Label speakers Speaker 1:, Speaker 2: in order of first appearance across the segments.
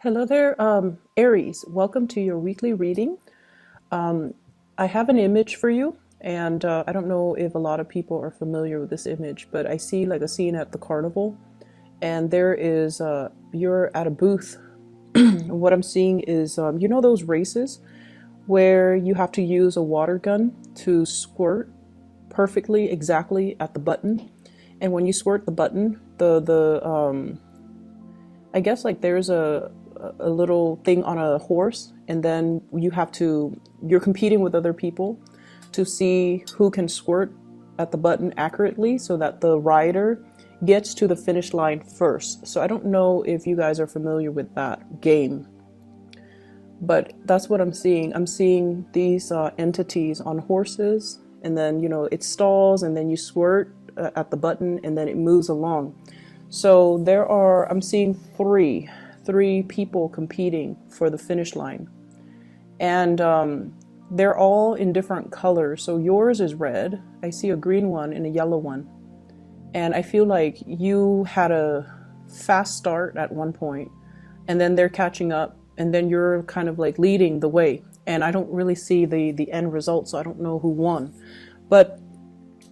Speaker 1: Hello there, Aries. Welcome to your weekly reading. I have an image for you, and I don't know if a lot of people are familiar with this image, but I see like a scene at the carnival, and there is you're at a booth. What I'm seeing is you know those races where you have to use a water gun to squirt perfectly, exactly at the button, and when you squirt the button, the I guess like there's a little thing on a horse, and then you're competing with other people to see who can squirt at the button accurately so that the rider gets to the finish line first. So I don't know if you guys are familiar with that game, but that's what I'm seeing. I'm seeing these entities on horses, and then it stalls, and then you squirt at the button, and then it moves along. So I'm seeing three people competing for the finish line, and they're all in different colors. So yours is red. I see a green one and a yellow one, and I feel like you had a fast start at one point, and then they're catching up, and then you're kind of like leading the way. And I don't really see the end result, so I don't know who won. But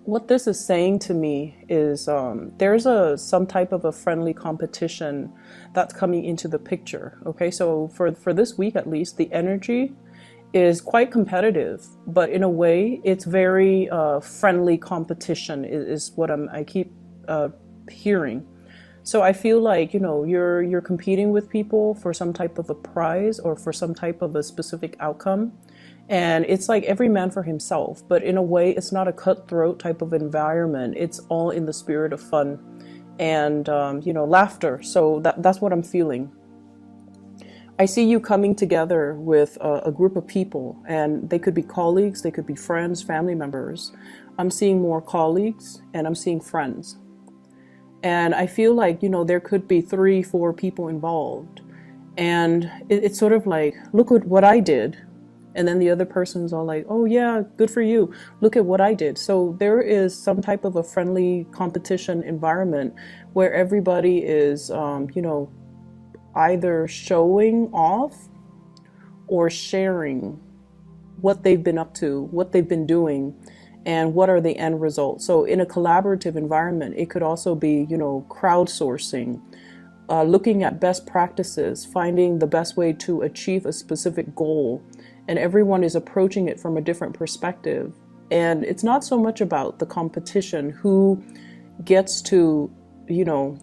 Speaker 1: what this is saying to me is there's some type of a friendly competition that's coming into the picture. Okay, so for this week at least, the energy is quite competitive, but in a way it's very friendly competition is what I keep hearing. So I feel like you're competing with people for some type of a prize or for some type of a specific outcome. And it's like every man for himself, but in a way it's not a cutthroat type of environment. It's all in the spirit of fun and laughter. So that's what I'm feeling. I see you coming together with a group of people, and they could be colleagues, they could be friends, family members. I'm seeing more colleagues, and I'm seeing friends. And I feel like there could be 3-4 people involved, and it's sort of like, look at what I did. And then the other person's all like, oh yeah, good for you. Look at what I did. So there is some type of a friendly competition environment where everybody is, either showing off or sharing what they've been up to, what they've been doing, and what are the end results. So in a collaborative environment, it could also be, crowdsourcing, looking at best practices, finding the best way to achieve a specific goal. And everyone is approaching it from a different perspective. And it's not so much about the competition, who gets to,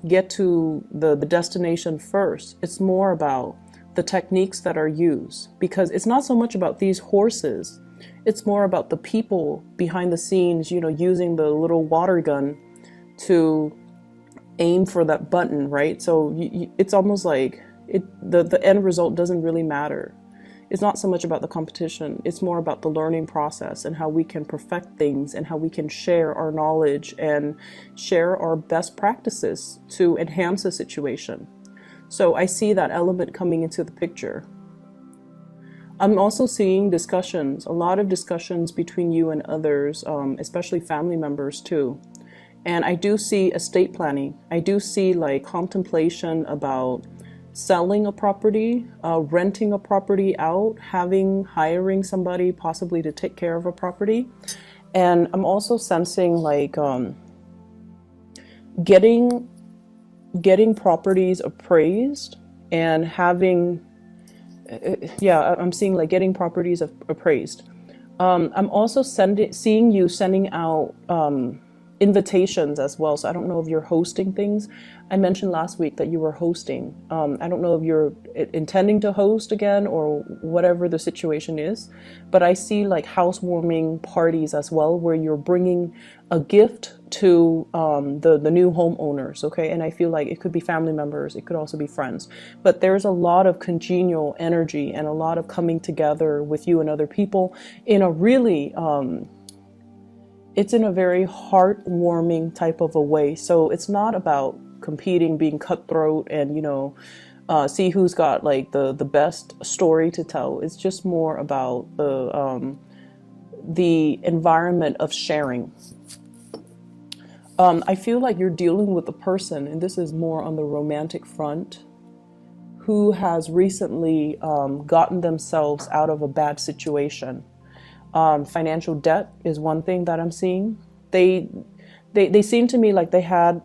Speaker 1: get to the destination first. It's more about the techniques that are used, because it's not so much about these horses. It's more about the people behind the scenes, using the little water gun to aim for that button, right? So it's almost like the end result doesn't really matter. It's not so much about the competition. It's more about the learning process and how we can perfect things and how we can share our knowledge and share our best practices to enhance the situation. So I see that element coming into the picture. I'm also seeing discussions, a lot of discussions between you and others, especially family members too. And I do see estate planning. I do see like contemplation about selling a property, renting a property out, hiring somebody possibly to take care of a property. And I'm also sensing like getting properties appraised and having, I'm seeing like getting properties appraised. I'm also seeing you sending out invitations as well. So I don't know if you're hosting things. I mentioned last week that you were hosting. I don't know if you're intending to host again or whatever the situation is, but I see like housewarming parties as well, where you're bringing a gift to the new homeowners, okay? And I feel like it could be family members, it could also be friends, but there's a lot of congenial energy and a lot of coming together with you and other people in a really it's in a very heartwarming type of a way. So it's not about competing, being cutthroat, and see who's got like the best story to tell. It's just more about the environment of sharing. I feel like you're dealing with a person, and this is more on the romantic front, who has recently gotten themselves out of a bad situation. Financial debt is one thing that I'm seeing. They seem to me like they had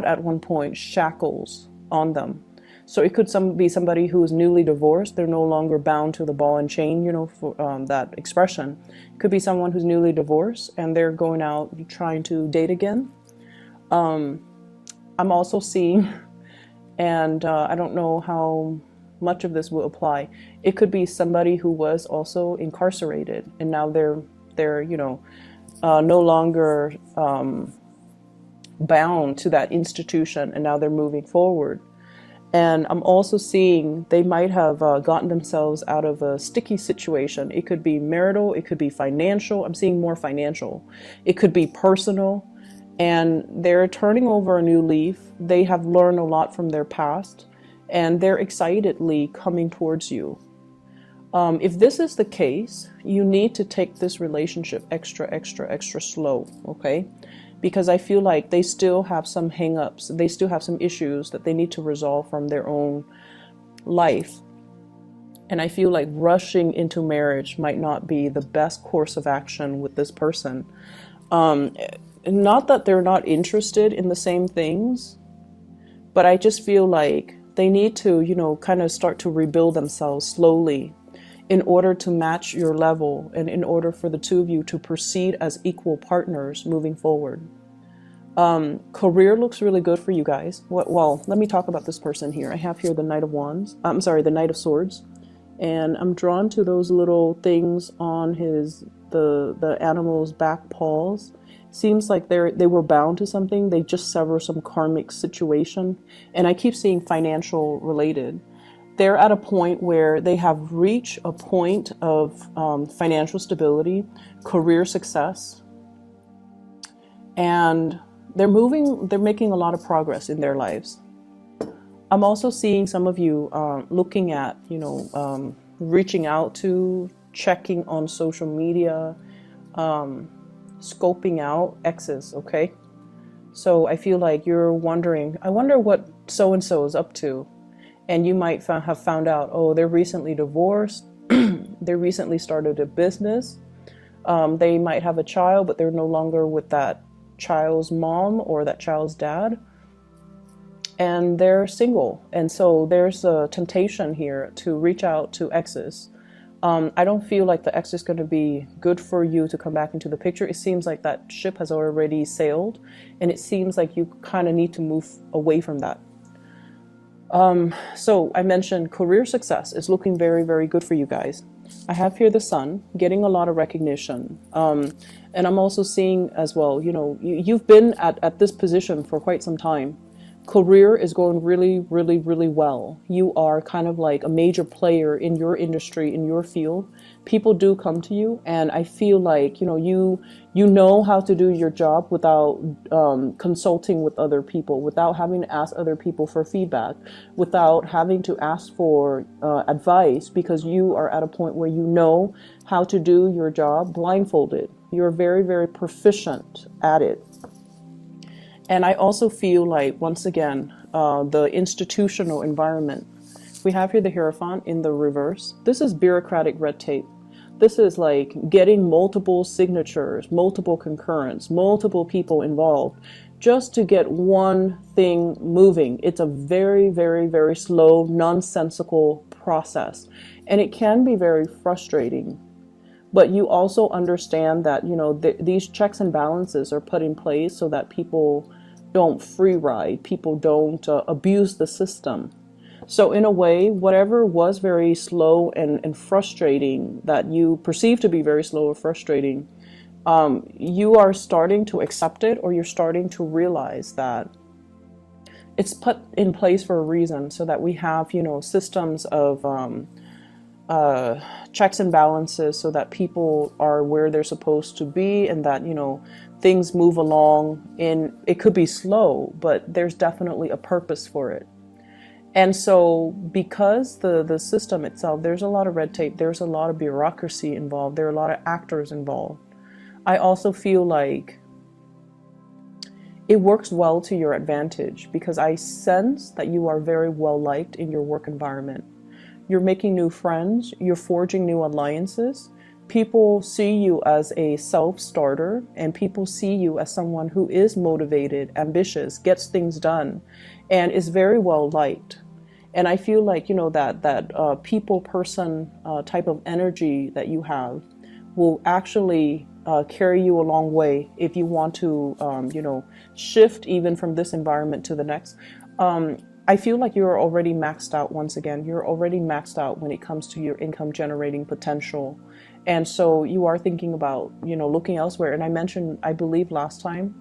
Speaker 1: at one point shackles on them. So it could be somebody who is newly divorced. They're no longer bound to the ball and chain, you know, for that expression. It could be someone who's newly divorced and they're going out trying to date again. I'm also seeing, and I don't know how much of this will apply. It could be somebody who was also incarcerated and now they're you know, no longer bound to that institution, and now they're moving forward. And I'm also seeing they might have gotten themselves out of a sticky situation. It could be marital, it could be financial. I'm seeing more financial. It could be personal. And they're turning over a new leaf. They have learned a lot from their past, and they're excitedly coming towards you. If this is the case, you need to take this relationship extra slow, okay? Because I feel like they still have some hang-ups. They still have some issues that they need to resolve from their own life. And I feel like rushing into marriage might not be the best course of action with this person. Not that they're not interested in the same things, but I just feel like they need to, you know, kind of start to rebuild themselves slowly in order to match your level and in order for the two of you to proceed as equal partners moving forward. Career looks really good for you guys. Well, let me talk about this person here. I have here the Knight of Wands. I'm sorry, the Knight of Swords. And I'm drawn to those little things on the animal's back paws. Seems like they were bound to something. They just sever some karmic situation. And I keep seeing financial related. They're at a point where they have reached a point of financial stability, career success, and they're making a lot of progress in their lives. I'm also seeing some of you looking at, you know, reaching out to, checking on social media, scoping out exes, okay? So I feel like you're wondering, I wonder what so-and-so is up to. And you might have found out, oh, they're recently divorced. They recently started a business. They might have a child, but they're no longer with that child's mom or that child's dad. And they're single. And so there's a temptation here to reach out to exes. I don't feel like the ex is going to be good for you to come back into the picture. It seems like that ship has already sailed. And it seems like you kind of need to move away from that. So I mentioned career success is looking very, very good for you guys. I have here the Sun getting a lot of recognition. And I'm also seeing as well, you know, you've been at this position for quite some time. Career is going really, really, really well. You are kind of like a major player in your industry, in your field. People do come to you, and I feel like, you know, you know how to do your job without consulting with other people, without having to ask other people for feedback, without having to ask for advice, because you are at a point where you know how to do your job blindfolded. You're very, very proficient at it. And I also feel like, once again, the institutional environment. We have here the Hierophant in the reverse. This is bureaucratic red tape. This is like getting multiple signatures, multiple concurrence, multiple people involved just to get one thing moving. It's a very, very, very slow, nonsensical process. And it can be very frustrating. But you also understand that, you know, these checks and balances are put in place so that people don't free ride, people don't abuse the system. So in a way, whatever was very slow and frustrating, that you perceive to be very slow or frustrating, you are starting to accept it, or you're starting to realize that it's put in place for a reason, so that we have, you know, systems of checks and balances, so that people are where they're supposed to be, and that, you know, things move along. It could be slow, but there's definitely a purpose for it. And so because the system itself, there's a lot of red tape, there's a lot of bureaucracy involved, there are a lot of actors involved. I also feel like it works well to your advantage because I sense that you are very well liked in your work environment. You're making new friends, you're forging new alliances. People see you as a self-starter, and people see you as someone who is motivated, ambitious, gets things done, and is very well liked. And I feel like, that people person type of energy that you have will actually carry you a long way if you want to, shift even from this environment to the next. I feel like you're already maxed out once again. You're already maxed out when it comes to your income generating potential. And so you are thinking about, looking elsewhere. And I mentioned, I believe last time,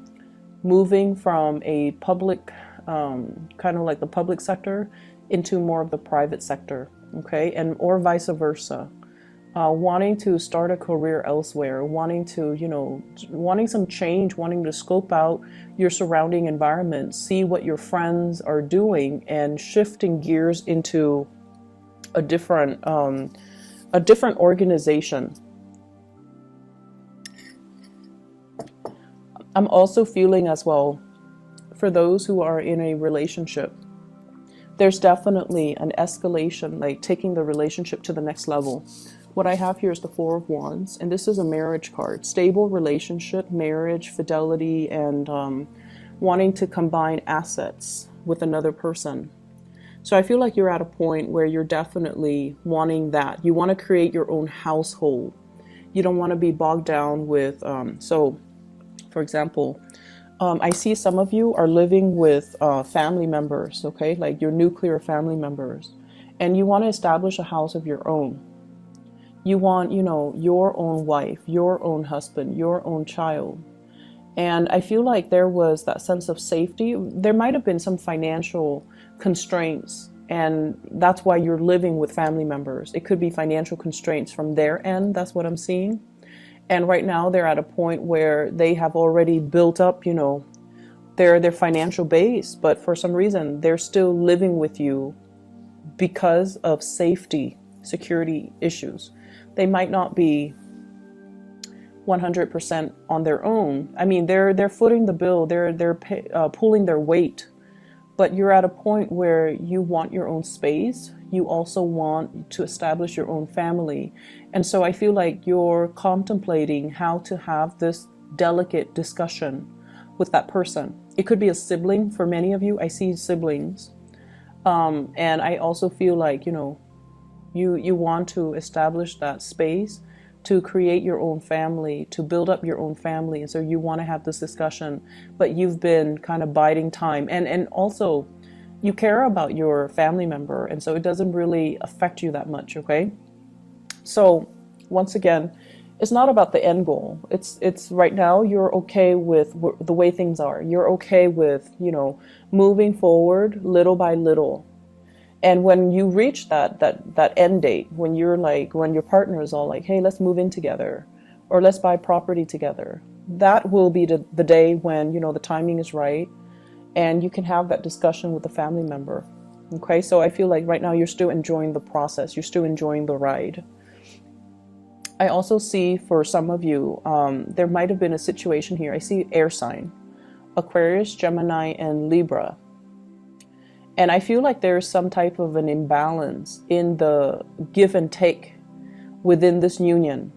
Speaker 1: moving from a public, kind of like the public sector into more of the private sector, okay? And or vice versa. Wanting to start a career elsewhere, wanting some change, wanting to scope out your surrounding environment, see what your friends are doing, and shifting gears into a different organization. I'm also feeling as well, for those who are in a relationship, there's definitely an escalation, like taking the relationship to the next level. What I have here is the Four of Wands, and this is a marriage card. Stable relationship, marriage, fidelity, and wanting to combine assets with another person. So I feel like you're at a point where you're definitely wanting that. You want to create your own household. You don't want to be bogged down with, for example, I see some of you are living with family members, okay? Like your nuclear family members. And you want to establish a house of your own. You want, your own wife, your own husband, your own child. And I feel like there was that sense of safety. There might have been some financial constraints, and that's why you're living with family members. It could be financial constraints from their end. That's what I'm seeing. And right now they're at a point where they have already built up, their financial base, but for some reason they're still living with you because of security issues. They might not be 100% on their own. I mean, they're footing the bill, they're pulling their weight, but you're at a point where you want your own space. You also want to establish your own family. And so I feel like you're contemplating how to have this delicate discussion with that person. It could be a sibling for many of you. I see siblings. And I also feel like, you want to establish that space to create your own family, to build up your own family. And so you want to have this discussion, but you've been kind of biding time. And also you care about your family member. And so it doesn't really affect you that much. Okay. So once again, it's not about the end goal. It's right now you're okay with the way things are. You're okay with, moving forward little by little. And when you reach that end date, when your partner is all like, hey, let's move in together, or let's buy property together, that will be the day when, the timing is right, and you can have that discussion with a family member. Okay, so I feel like right now you're still enjoying the process. You're still enjoying the ride. I also see for some of you, there might have been a situation here. I see air sign, Aquarius, Gemini, and Libra. And I feel like there's some type of an imbalance in the give and take within this union.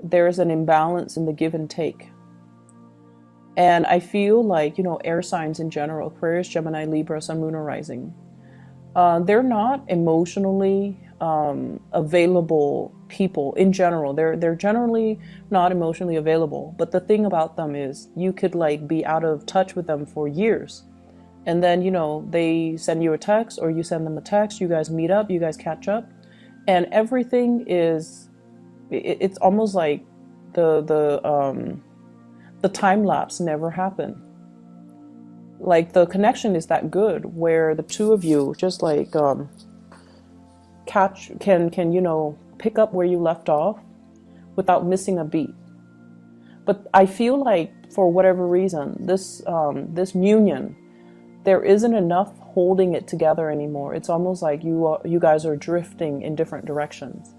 Speaker 1: There is an imbalance in the give and take. And I feel like, air signs in general, Aquarius, Gemini, Libra, Sun, Moon, or Rising, they're not emotionally available people in general. They're generally not emotionally available. But the thing about them is you could be out of touch with them for years. And then, they send you a text or you send them a text, you guys meet up, you guys catch up, and everything it's almost like the time lapse never happened. Like the connection is that good where the two of you just can pick up where you left off without missing a beat. But I feel like for whatever reason, this union, there isn't enough holding it together anymore. It's almost like you guys are drifting in different directions.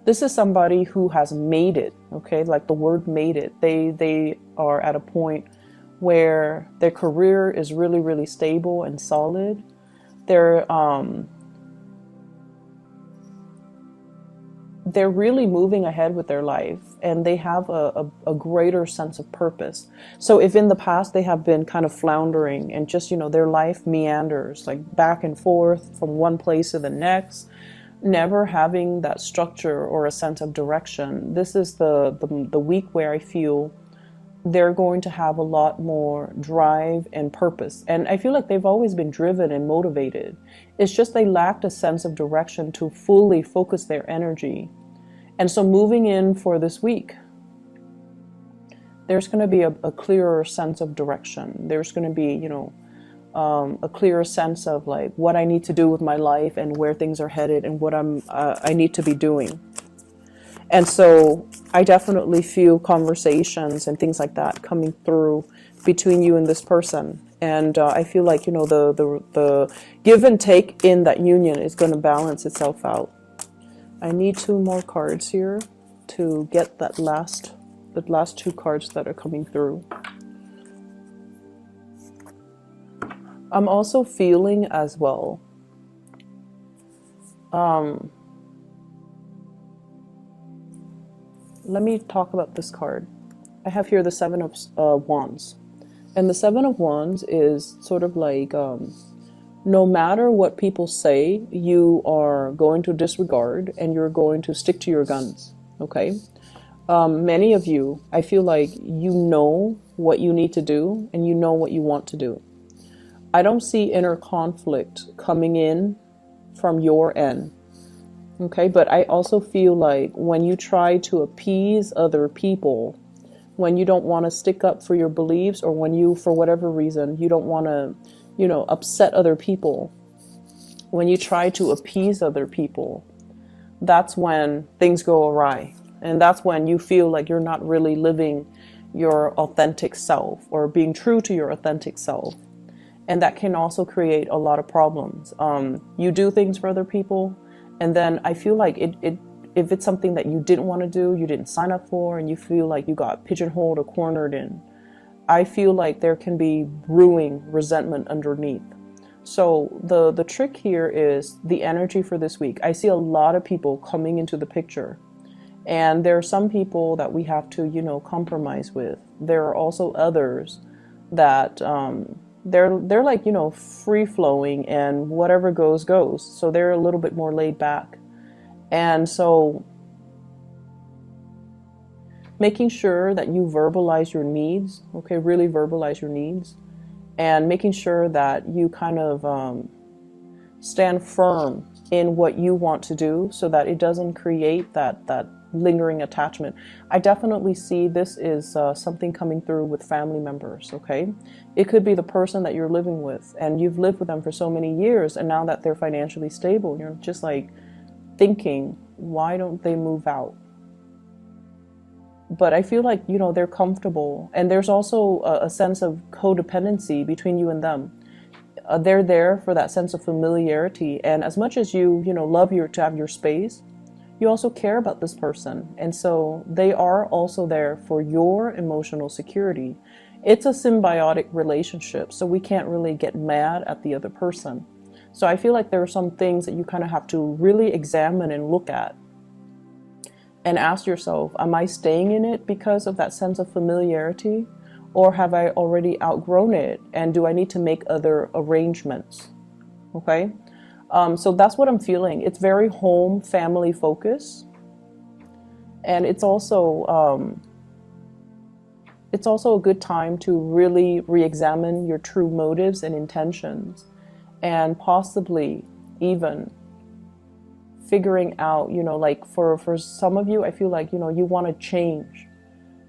Speaker 1: This is somebody who has made it, okay? Like the word made it. They are at a point where their career is really, really stable and solid. They're really moving ahead with their life, and they have a greater sense of purpose. So if in the past they have been kind of floundering and just, their life meanders like back and forth from one place to the next, never having that structure or a sense of direction, this is the week where I feel they're going to have a lot more drive and purpose. And I feel like they've always been driven and motivated. It's just they lacked a sense of direction to fully focus their energy. And so moving in for this week, there's going to be a clearer sense of direction. There's going to be, a clearer sense of like what I need to do with my life and where things are headed and what I need to be doing. And so I definitely feel conversations and things like that coming through between you and this person. And I feel like, the give and take in that union is going to balance itself out. I need 2 more cards here to get the last 2 cards that are coming through. I'm also feeling as well. Let me talk about this card. I have here the 7 of Wands. And the 7 of Wands is sort of like, no matter what people say, you are going to disregard and you're going to stick to your guns, okay? Many of you, I feel like you know what you need to do and you know what you want to do. I don't see inner conflict coming in from your end. Okay, but I also feel like when you try to appease other people, when you don't want to stick up for your beliefs, or when you, for whatever reason, you don't want to, upset other people, when you try to appease other people, that's when things go awry. And that's when you feel like you're not really living your authentic self or being true to your authentic self. And that can also create a lot of problems. You do things for other people, and then I feel like if it's something that you didn't want to do, you didn't sign up for, and you feel like you got pigeonholed or cornered in, I feel like there can be brewing resentment underneath. So the trick here is the energy for this week. I see a lot of people coming into the picture, and there are some people that we have to, compromise with. There are also others that they're like, free flowing, and whatever goes goes. So they're a little bit more laid back. And so making sure that you verbalize your needs, okay, really verbalize your needs, and making sure that you kind of stand firm in what you want to do so that it doesn't create that lingering attachment. I definitely see this is something coming through with family members, okay? It could be the person that you're living with, and you've lived with them for so many years, and now that they're financially stable, you're just like thinking, why don't they move out? But I feel like, they're comfortable, and there's also a sense of codependency between you and them. They're there for that sense of familiarity, and as much as you, love to have your space, you also care about this person. And so they are also there for your emotional security. It's a symbiotic relationship, so we can't really get mad at the other person. So I feel like there are some things that you kind of have to really examine and look at and ask yourself, am I staying in it because of that sense of familiarity? Or have I already outgrown it? And do I need to make other arrangements? Okay? So that's what I'm feeling. It's very home family focused. And it's also a good time to really re-examine your true motives and intentions, and possibly even figuring out, like for some of you, I feel like, you want to change,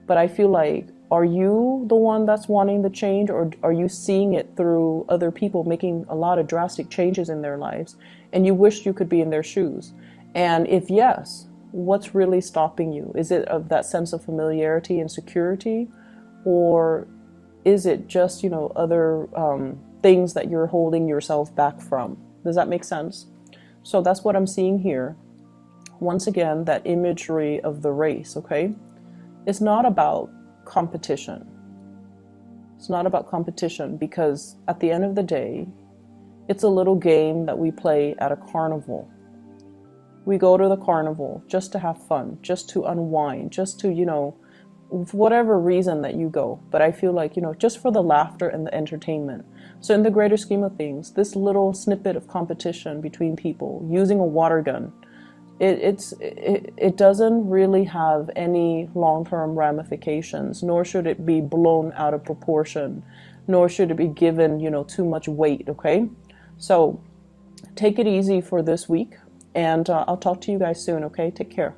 Speaker 1: but I feel like, are you the one that's wanting the change, or are you seeing it through other people making a lot of drastic changes in their lives and you wish you could be in their shoes? And if yes, what's really stopping you? Is it of that sense of familiarity and security, or is it just, other things that you're holding yourself back from? Does that make sense? So that's what I'm seeing here. once again, that imagery of the race, okay? It's not about competition. It's not about competition, because at the end of the day, it's a little game that we play at a carnival. We go to the carnival just to have fun, just to unwind, just to, for whatever reason that you go. But I feel like, just for the laughter and the entertainment. So in the greater scheme of things, this little snippet of competition between people using a water gun, it doesn't really have any long-term ramifications, nor should it be blown out of proportion, nor should it be given, too much weight, okay? So take it easy for this week, and I'll talk to you guys soon, okay? Take care.